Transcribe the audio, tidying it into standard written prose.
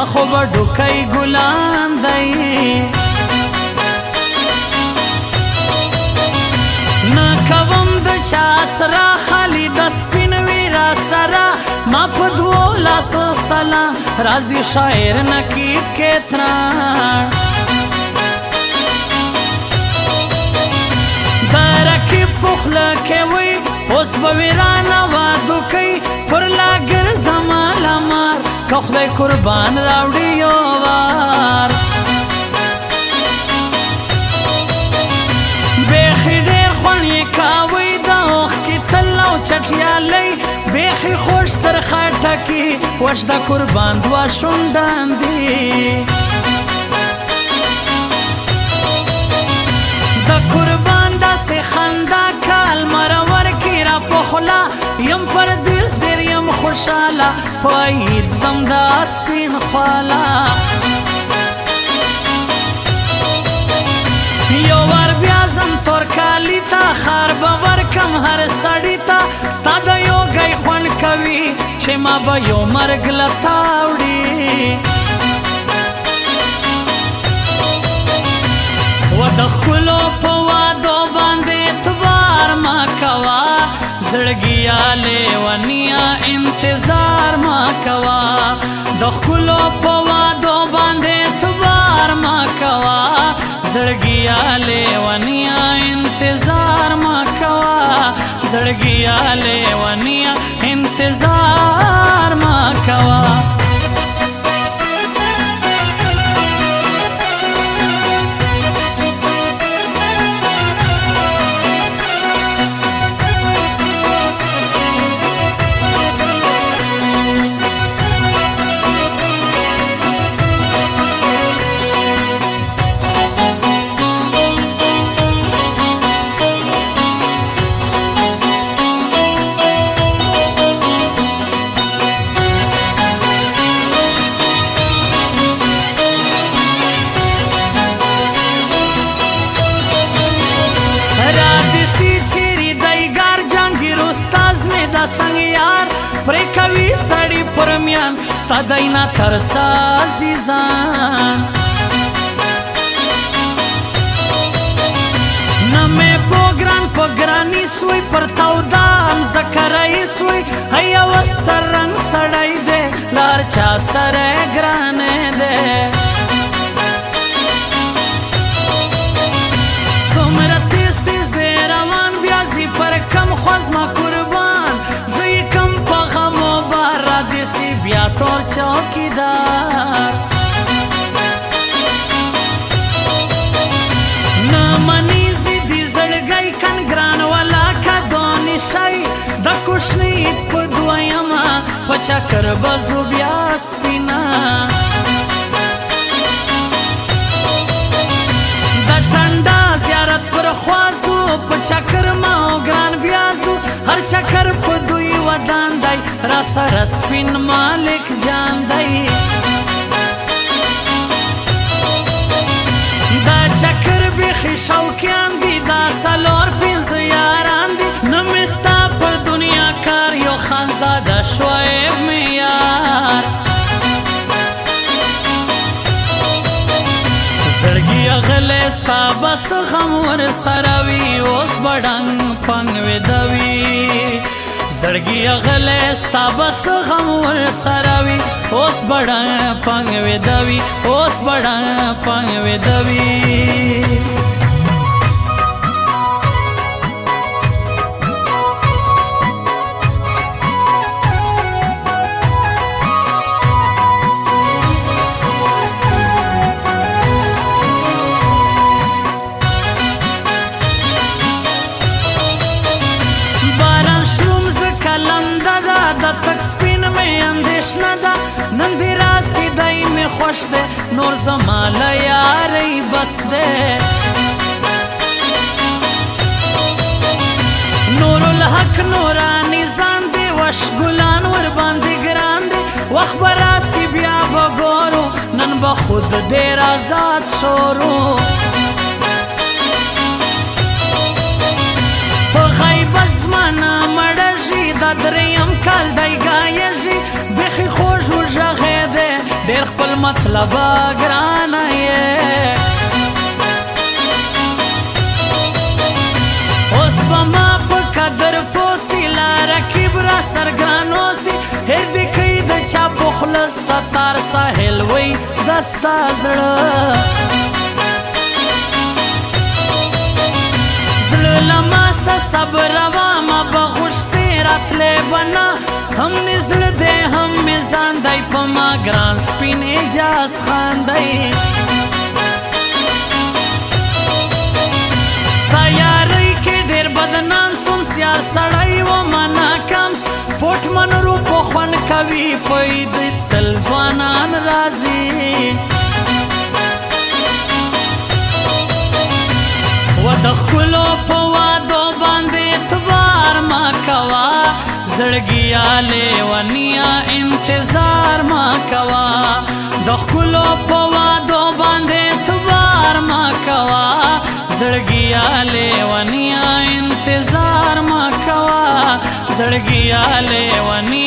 دا خو به ډوکی ګلان دی نه کوم د چا سره خالي د سپین وي را سره ما په دوو لاسو سلام راځي شاعر نقیب کې تران د رقیب په خوله کې وي اوس به ویرانه وادو کوي پر لاګر زما لمر که خدای قربان راوړي یو وار بیخي ډېر خوند یې کاوی د اوښکې تل او چټیالۍ بیخي خوش تر خټکي وش د قربان دوه شونډان دي د قربان داسې خندا کال مرور کې را په خوله یم پردیس ډېر یم خوشحاله په عید ځم د سپین خواله یو وار بیا ځم تورکالي ته ښار به ورکم هر سړي ته ستا د یوګی خوند کوي چې ما به یو مرګ لته وړي و د ښکلو په وادو باندې اعتبار ما کوه زړګیا لیونیا انتظار ما کوه د ښکلو په وادو باندې اعتبار ما کوه زړګیا لیونیا انتظار ما کوه زړګیا لیونیا انتظار ما کوه څنګه یار پرې کوي سړی پرمیان ستا دینا ترسا عزیزان نه مې پوګران پګرانی سوی پر تاودام زکرای سوی هيا وسرنګ سړی دې لار چا سره ګرانه دې څومره تیز تیز دې روان بیا زی پر کم خوځما قربان بیا تور چوکیدار نه منیزی دی زړګی کنګران والا کا دونی شي د کوشنی په دویما په چکر بزو بیا سپینا د ټنډا زیارت پر خوازو په چکر ما ګران بیازو هر چکر په دوی ودان دی را سره سپین مالک جان دی دا چکر بیخي شوقیان دی دا سلور پنځه یاران دی نه مې ستا په دنیا کار یو خانزاده شعیب مې یار زړګي اغلی ستا بس غم ورسره وي اوس به ډنګ پنګ ویده وي زړګي اغلی ستا بس غم ورسره وي اوس به ډنګ پنګ ویده وي اوس به ډنګ پنګ ویده وي نن دی راسیدی می خوش ده نور زما لیاری بس ده نور الحق نورانی زان دی وش گلان ور باندې ګران دی وخت براسی بیا بگورو نن با خود دیر آزاد شورو په غیب زمانه مړژي د دریم کال دی ګایژي بخي خوش ورژغه ده ډېر خپل مطلب ګرانه یې اوس به ما په قدر پوسي لاره کې به را سرګران اوسي هېر دې کوي د چا پخله ستار ساحل وی دا ستا زړه زړه له ما څه صبر وامه به غوښتې راتلی به نه هم مې زړه دی هم مې ځان دی په ما ګران سپین اجاز خان دی ستا یارۍ کې ډېر بدنام سوم سیار سړی ومه ناکام پوټ منرو په خوند کوي پوی د تل ځوانان راځي و د ښکلو په وادو باندې اعتبار ما کوه زړګیا لیونیا انتظار ما کوه د ښکلو په وادو باندې اعتبار ما کوه زړګیا لیونیا انتظار ما کوه زړګیا لیونیا